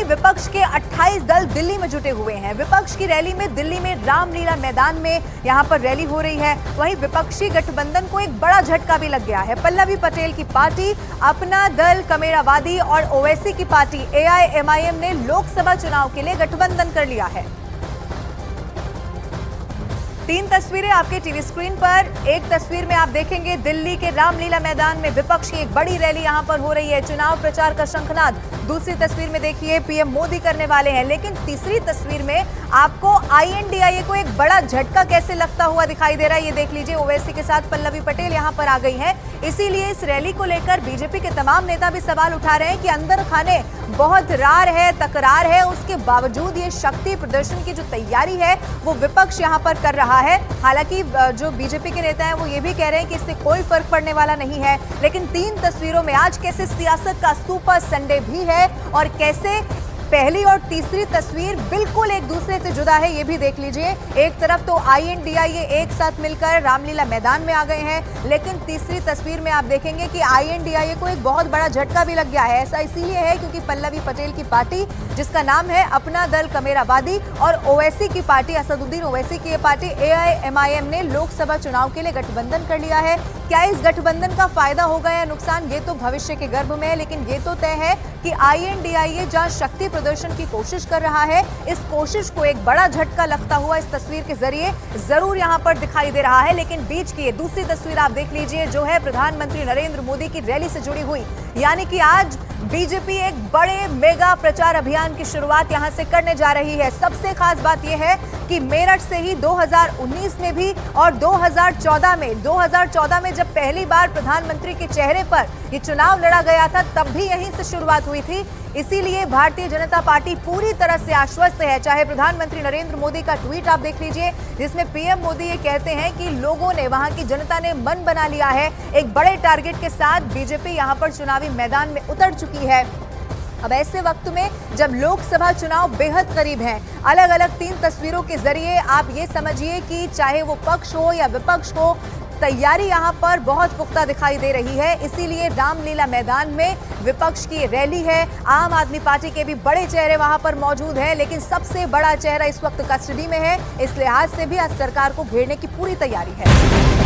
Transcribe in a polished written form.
विपक्ष के 28 दल दिल्ली में जुटे हुए हैं। विपक्ष की रैली में दिल्ली में रामलीला मैदान में यहां पर रैली हो रही है। वहीं विपक्षी गठबंधन को एक बड़ा झटका भी लग गया है। पल्लवी पटेल की पार्टी अपना दल कमेरावादी और ओवैसी की पार्टी AIMIM ने लोकसभा चुनाव के लिए गठबंधन कर लिया है। 3 तस्वीरें आपके टीवी स्क्रीन पर। एक तस्वीर में आप देखेंगे दिल्ली के रामलीला मैदान में विपक्ष की एक बड़ी रैली यहां पर हो रही है, चुनाव प्रचार का शंखनाद। दूसरी तस्वीर में देखिए PM मोदी करने वाले हैं, लेकिन तीसरी तस्वीर में आपको INDIA को एक बड़ा झटका कैसे लगता हुआ दिखाई दे रहा है, ये देख लीजिए। ओवैसी के साथ पल्लवी पटेल यहां पर आ गई हैं। इसीलिए इस रैली को लेकर बीजेपी के तमाम नेता भी सवाल उठा रहे हैं कि अंदर खाने बहुत रार है, तकरार है, उसके बावजूद ये शक्ति प्रदर्शन की जो तैयारी है वो विपक्ष यहां पर कर रहा है। हालांकि जो बीजेपी के नेता हैं वो ये भी कह रहे हैं कि इससे कोई फर्क पड़ने वाला नहीं है। लेकिन 3 तस्वीरों में आज कैसे सियासत का सुपर संडे भी है और कैसे पहली और तीसरी तस्वीर बिल्कुल एक दूसरे से जुदा है, ये भी देख लीजिए। एक तरफ तो INDIA एक साथ मिलकर रामलीला मैदान में आ गए हैं, लेकिन तीसरी तस्वीर में आप देखेंगे कि INDIA को एक बहुत बड़ा झटका भी लग गया है। ऐसा इसीलिए है क्योंकि पल्लवी पटेल की पार्टी, जिसका नाम है अपना दल कमेरावादी, और ओवैसी की पार्टी, असदुद्दीन ओवैसी की पार्टी AIMIM ने लोकसभा चुनाव के लिए गठबंधन कर लिया है। क्या इस गठबंधन का फायदा होगा या नुकसान, ये तो भविष्य के गर्भ में है, लेकिन ये तो तय है कि INDIA जहां शक्ति प्रदर्शन की कोशिश कर रहा है, इस कोशिश को एक बड़ा झटका लगता हुआ इस तस्वीर के जरिए जरूर यहां पर दिखाई दे रहा है। लेकिन बीच की ये दूसरी तस्वीर आप देख लीजिए, जो है प्रधानमंत्री नरेंद्र मोदी की रैली से जुड़ी हुई। यानी कि आज बीजेपी एक बड़े मेगा प्रचार अभियान की शुरुआत यहां से करने जा रही है। सबसे खास बात यह है कि मेरठ से ही 2019 में भी और 2014 में जब पहली बार प्रधानमंत्री के चेहरे पर ये चुनाव लड़ा गया था, तब भी यहीं से शुरुआत हुई थी। इसीलिए भारतीय जनता पार्टी पूरी तरह से आश्वस्त है। चाहे प्रधानमंत्री नरेंद्र मोदी का ट्वीट आप देख लीजिए, जिसमें PM मोदी ये कहते हैं कि लोगों ने, वहां की जनता ने मन बना लिया है। एक बड़े टारगेट के साथ बीजेपी यहां पर चुनावी मैदान में उतर चुकी है। अब ऐसे वक्त में जब लोकसभा चुनाव बेहद करीब है, अलग अलग 3 तस्वीरों के जरिए आप ये समझिए कि चाहे वो पक्ष हो या विपक्ष हो, तैयारी यहां पर बहुत पुख्ता दिखाई दे रही है। इसीलिए रामलीला मैदान में विपक्ष की रैली है। आम आदमी पार्टी के भी बड़े चेहरे वहां पर मौजूद हैं, लेकिन सबसे बड़ा चेहरा इस वक्त कस्टडी में है। इस लिहाज से भी आज सरकार को घेरने की पूरी तैयारी है।